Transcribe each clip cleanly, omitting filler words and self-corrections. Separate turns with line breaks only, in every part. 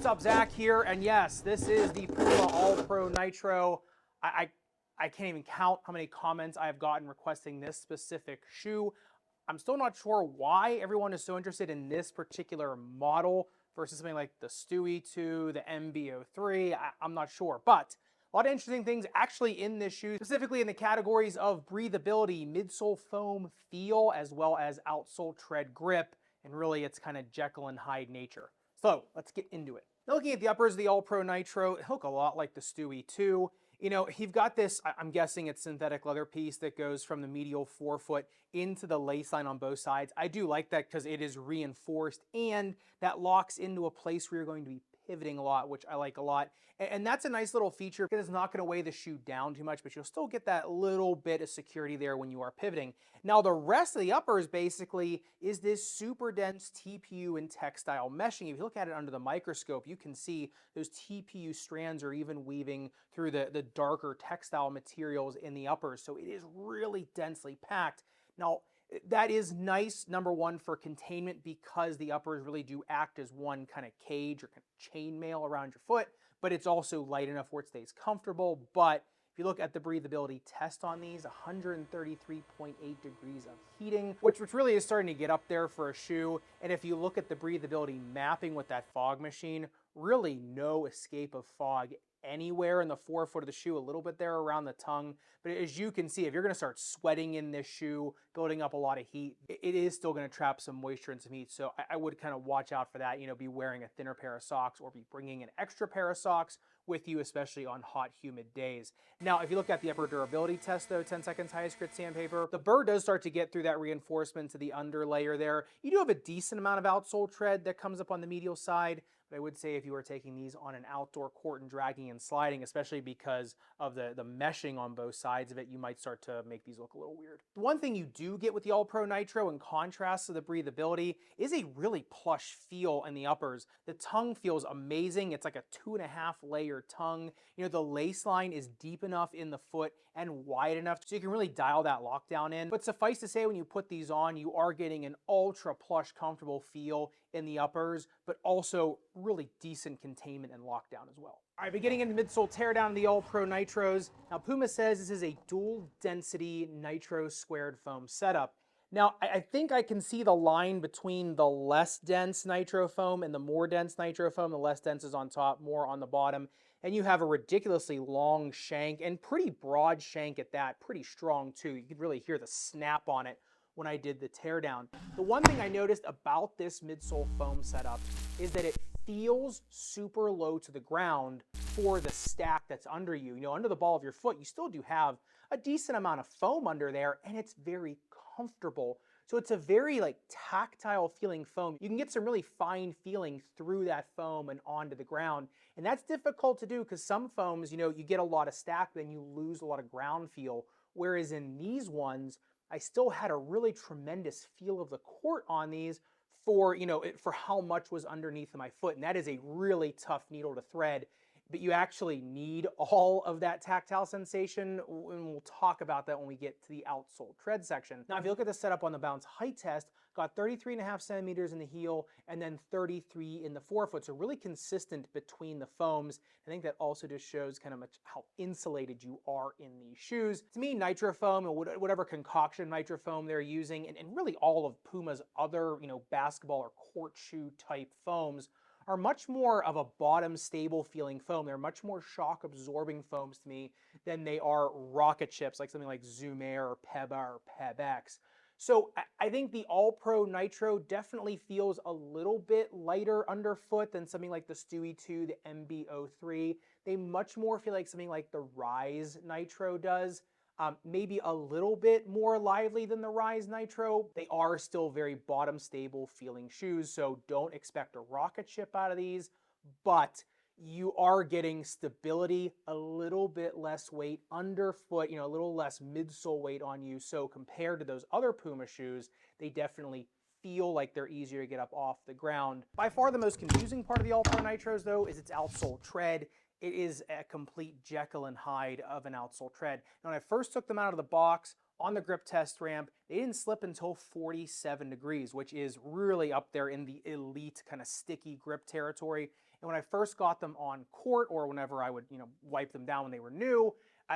up, Zach here, and yes, this is the Puma All Pro Nitro. I can't even count how many comments I have gotten requesting this specific shoe. I'm still not sure why everyone is so interested in this particular model versus something like the Stewie 2, the MB03. I'm not sure, but a lot of interesting things actually in this shoe, specifically in the categories of breathability, midsole foam feel, as well as outsole tread grip, and really its kind of Jekyll and Hyde nature. So let's get into it. Now, looking at the uppers of the All Pro Nitro, it look a lot like the Stewie 2. You know, you've got this, I'm guessing it's synthetic leather piece that goes from the medial forefoot into the lace line on both sides. I do like that because it is reinforced and that locks into a place where you're going to be pivoting a lot, which I like a lot. And that's a nice little feature because it's not going to weigh the shoe down too much, but you'll still get that little bit of security there when you are pivoting. Now, the rest of the uppers basically is this super dense TPU and textile meshing. If you look at it under the microscope, you can see those TPU strands are even weaving through the darker textile materials in the uppers. So it is really densely packed. Now, that is nice, number one, for containment because the uppers really do act as one kind of cage or kind of chainmail around your foot, but it's also light enough where it stays comfortable. But if you look at the breathability test on these, 133.8 degrees of heating, which really is starting to get up there for a shoe. And if you look at the breathability mapping with that fog machine, really no escape of fog anywhere in the forefoot of the shoe, a little bit there around the tongue. But as you can see, if you're going to start sweating in this shoe, building up a lot of heat, it is still going to trap some moisture and some heat. So I would kind of watch out for that, you know, be wearing a thinner pair of socks or be bringing an extra pair of socks with you, especially on hot, humid days. Now, if you look at the upper durability test though, 10 seconds highest grit sandpaper, the burr does start to get through that reinforcement to the under layer there. You do have a decent amount of outsole tread that comes up on the medial side. But I would say if you were taking these on an outdoor court and dragging and sliding, especially because of the meshing on both sides of it, you might start to make these look a little weird. The one thing you do get with the All Pro Nitro, in contrast to the breathability, is a really plush feel in the uppers. The tongue feels amazing. It's like a 2.5 layer tongue. You know, the lace line is deep enough in the foot and wide enough so you can really dial that lockdown in. But suffice to say, when you put these on, you are getting an ultra plush, comfortable feel in the uppers, but also really decent containment and lockdown as well. All right, beginning in the midsole teardown of the All Pro Nitros. Now, Puma says this is a dual density nitro squared foam setup. Now, I think I can see the line between the less dense nitro foam and the more dense nitro foam. The less dense is on top, more on the bottom. And you have a ridiculously long shank and pretty broad shank at that, pretty strong too. You could really hear the snap on it when I did the teardown. The one thing I noticed about this midsole foam setup is that it feels super low to the ground for the stack that's under you. You know, under the ball of your foot, you still do have a decent amount of foam under there, and it's very comfortable. So it's a very like tactile feeling foam. You can get some really fine feeling through that foam and onto the ground. And that's difficult to do because some foams, you know, you get a lot of stack, then you lose a lot of ground feel. Whereas in these ones, I still had a really tremendous feel of the court on these for, you know, for how much was underneath of my foot. And that is a really tough needle to thread. But you actually need all of that tactile sensation, and we'll talk about that when we get to the outsole tread section. Now, if you look at the setup on the bounce height test, got 33.5 centimeters in the heel and then 33 in the forefoot, so really consistent between the foams. I think that also just shows kind of how insulated you are in these shoes. To me, nitro foam or whatever concoction nitro foam they're using, and really all of Puma's other, you know, basketball or court shoe type foams are much more of a bottom stable feeling foam. They're much more shock absorbing foams to me than they are rocket chips like something like Zoom Air or Peba or Peb X. So I think the All Pro Nitro definitely feels a little bit lighter underfoot than something like the Stewie 2, the MB03. They much more feel like something like the Rise Nitro does. Maybe a little bit more lively than the Rise Nitro. They are still very bottom stable feeling shoes, so don't expect a rocket ship out of these, but you are getting stability, a little bit less weight underfoot, you know, a little less midsole weight on you. So compared to those other Puma shoes, they definitely feel like they're easier to get up off the ground. By far the most confusing part of the All Pro Nitros though is its outsole tread. It is a complete Jekyll and Hyde of an outsole tread. Now, when I first took them out of the box on the grip test ramp, they didn't slip until 47 degrees, which is really up there in the elite kind of sticky grip territory. And when I first got them on court, or whenever I would, wipe them down when they were new,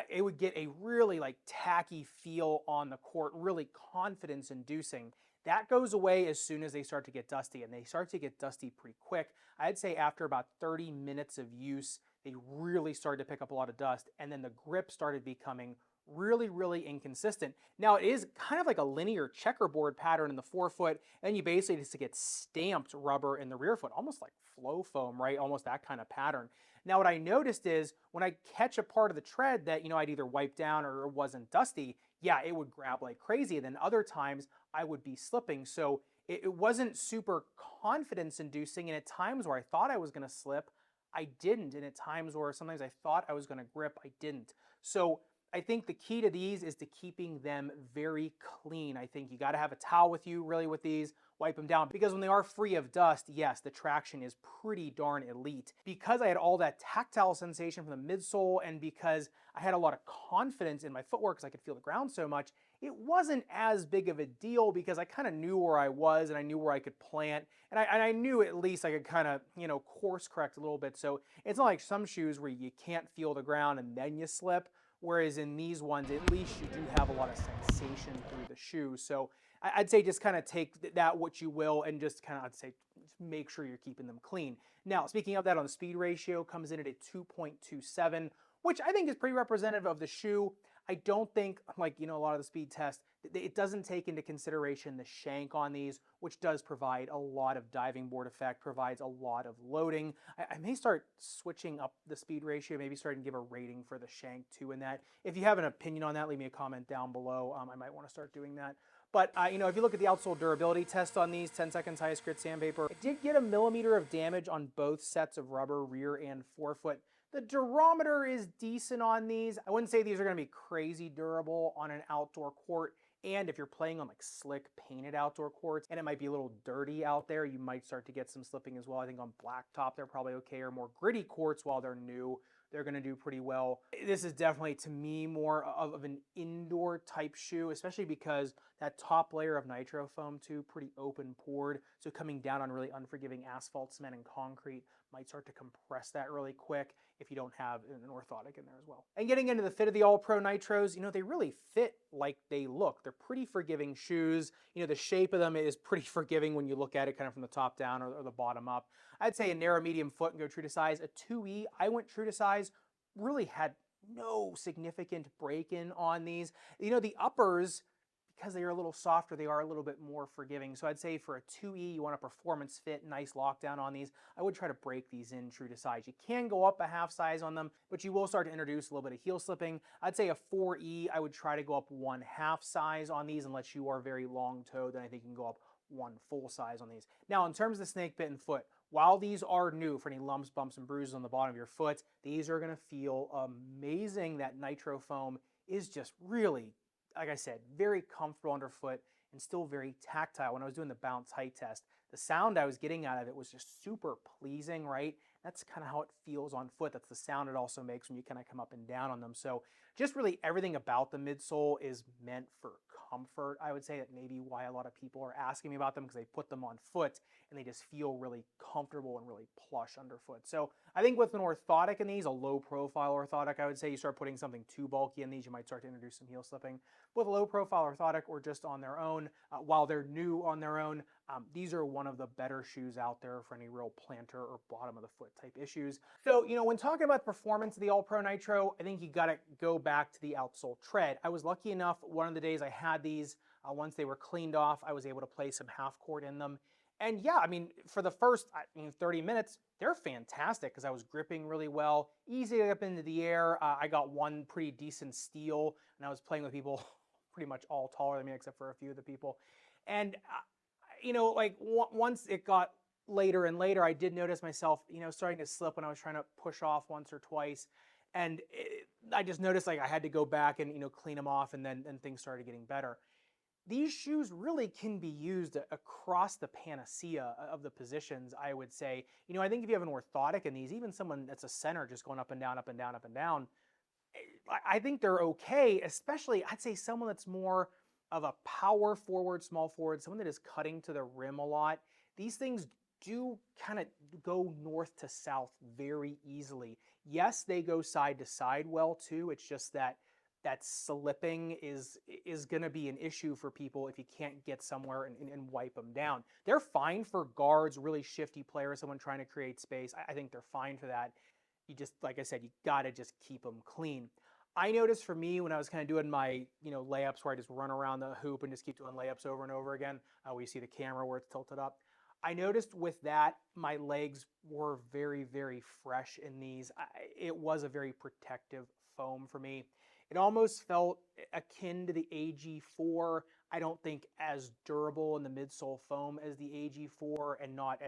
it would get a really like tacky feel on the court, really confidence inducing. That goes away as soon as they start to get dusty, and they start to get dusty pretty quick. I'd say after about 30 minutes of use, they really started to pick up a lot of dust, and then the grip started becoming really, really inconsistent. Now, it is kind of like a linear checkerboard pattern in the forefoot, and you basically just get stamped rubber in the rear foot, almost like flow foam, right? Almost that kind of pattern. Now, what I noticed is when I catch a part of the tread that, I'd either wiped down or wasn't dusty, yeah, it would grab like crazy. And then other times I would be slipping. So it wasn't super confidence inducing. And at times where I thought I was going to slip, I didn't. And at times where sometimes I thought I was going to grip, I didn't. So I think the key to these is to keeping them very clean. I think you got to have a towel with you really with these, wipe them down, because when they are free of dust, yes, the traction is pretty darn elite. Because I had all that tactile sensation from the midsole, and because I had a lot of confidence in my footwork because I could feel the ground so much, it wasn't as big of a deal because I kind of knew where I was and I knew where I could plant, and I knew at least I could kind of, course correct a little bit. So it's not like some shoes where you can't feel the ground and then you slip. Whereas in these ones, at least you do have a lot of sensation through the shoe. So I'd say just kind of take that what you will and just kind of, I'd say, just make sure you're keeping them clean. Now, speaking of that, on the speed ratio, comes in at a 2.27, which I think is pretty representative of the shoe. I don't think, like, a lot of the speed tests, it doesn't take into consideration the shank on these, which does provide a lot of diving board effect, provides a lot of loading. I may start switching up the speed ratio, maybe starting to give a rating for the shank too in that. If you have an opinion on that, leave me a comment down below. I might want to start doing that. But, if you look at the outsole durability test on these, 10 seconds highest grit sandpaper, it did get a millimeter of damage on both sets of rubber, rear and forefoot. The durometer is decent on these. I wouldn't say these are going to be crazy durable on an outdoor court. And if you're playing on like slick painted outdoor courts and it might be a little dirty out there, you might start to get some slipping as well. I think on blacktop they're probably okay, or more gritty courts while they're new, they're going to do pretty well. This is definitely, to me, more of an indoor type shoe, especially because that top layer of nitro foam too, pretty open pored. So coming down on really unforgiving asphalt, cement, and concrete might start to compress that really quick if you don't have an orthotic in there as well. And getting into the fit of the All Pro Nitros, they really fit like they look. They're pretty forgiving shoes. The shape of them is pretty forgiving when you look at it kind of from the top down or the bottom up. I'd say a narrow medium foot and go true to size. A 2E, I went true to size, really had no significant break-in on these. The uppers, because they are a little softer, they are a little bit more forgiving. So I'd say for a 2E, you want a performance fit, nice lockdown on these. I would try to break these in true to size. You can go up a half size on them, but you will start to introduce a little bit of heel slipping. I'd say a 4E, I would try to go up 1/2 size on these unless you are very long-toed, then I think you can go up 1 full size on these. Now, in terms of the snake bitten foot, while these are new for any lumps, bumps, and bruises on the bottom of your foot, these are going to feel amazing. That nitro foam is just really, like I said, very comfortable underfoot and still very tactile. When I was doing the bounce height test, the sound I was getting out of it was just super pleasing, right? That's kind of how it feels on foot. That's the sound it also makes when you kind of come up and down on them. So just really everything about the midsole is meant for comfort. I would say that maybe why a lot of people are asking me about them, because they put them on foot and they just feel really comfortable and really plush underfoot. So I think with an orthotic in these, a low profile orthotic, I would say you start putting something too bulky in these, you might start to introduce some heel slipping. With a low profile orthotic or just on their own, while they're new on their own, these are one of the better shoes out there for any real plantar or bottom of the foot type issues. So, when talking about performance of the All Pro Nitro, I think you got to go back to the outsole tread. I was lucky enough, one of the days I had these, once they were cleaned off, I was able to play some half court in them. And yeah, for the first 30 minutes, they're fantastic because I was gripping really well, easy to get up into the air. I got one pretty decent steal, and I was playing with people pretty much all taller than me except for a few of the people. And, once it got later and later, I did notice myself, starting to slip when I was trying to push off once or twice. And I just noticed I had to go back and, clean them off, and then things started getting better. These shoes really can be used across the panacea of the positions, I would say. I think if you have an orthotic in these, even someone that's a center just going up and down, up and down, up and down, I think they're okay, especially I'd say someone that's more of a power forward, small forward, someone that is cutting to the rim a lot. These things do kind of go north to south very easily. Yes, they go side to side well too. It's just that slipping is going to be an issue for people if you can't get somewhere and wipe them down. They're fine for guards, really shifty players, someone trying to create space. I think they're fine for that. You just, like I said, you got to just keep them clean. I noticed for me when I was kind of doing my, layups where I just run around the hoop and just keep doing layups over and over again, we see the camera where it's tilted up. I noticed with that, my legs were very, very fresh in these. It was a very protective foam for me. It almost felt akin to the AG4. I don't think as durable in the midsole foam as the AG4, and not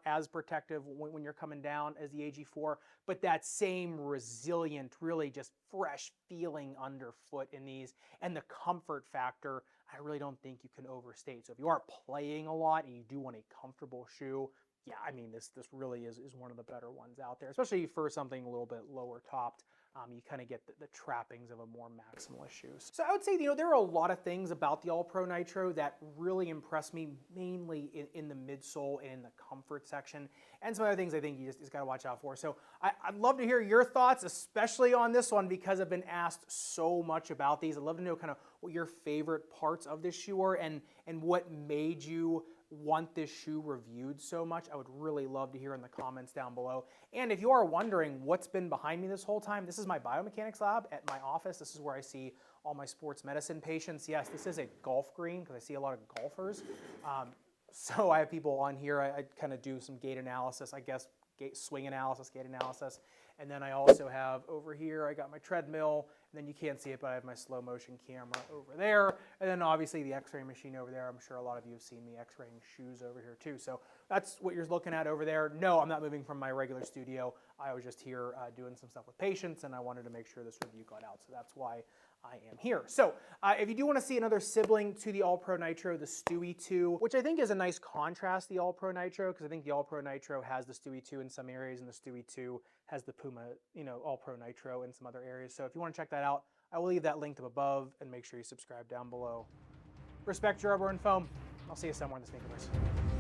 as protective when you're coming down as the AG4, but that same resilient, really just fresh feeling underfoot in these, and the comfort factor, I really don't think you can overstate. So if you are playing a lot and you do want a comfortable shoe, yeah, I mean, this really is one of the better ones out there, especially for something a little bit lower topped. You kind of get the trappings of a more maximalist shoe. So I would say, there are a lot of things about the All Pro Nitro that really impress me, mainly in the midsole and in the comfort section, and some other things I think you just got to watch out for. So I'd love to hear your thoughts, especially on this one, because I've been asked so much about these. I'd love to know kind of what your favorite parts of this shoe are and what made you want this shoe reviewed so much. I would really love to hear in the comments down below. And if you are wondering what's been behind me this whole time, this is my biomechanics lab at my office. This is where I see all my sports medicine patients. Yes, this is a golf green because I see a lot of golfers. So I have people on here. I kind of do some gait analysis, I guess, swing analysis, gait analysis. And then I also have over here, I got my treadmill, and then you can't see it, but I have my slow motion camera over there. And then obviously the x-ray machine over there. I'm sure a lot of you have seen me x-raying shoes over here too. So that's what you're looking at over there. No, I'm not moving from my regular studio. I was just here doing some stuff with patients, and I wanted to make sure this review got out. So that's why I am here. So if you do want to see another sibling to the All Pro Nitro, the Stewie 2, which I think is a nice contrast to the All Pro Nitro, because I think the All Pro Nitro has the Stewie 2 in some areas, and the Stewie 2 has the Puma, All Pro Nitro in some other areas. So if you want to check that out, I will leave that linked up above, and make sure you subscribe down below. Respect your rubber and foam. I'll see you somewhere in the Sneakerverse.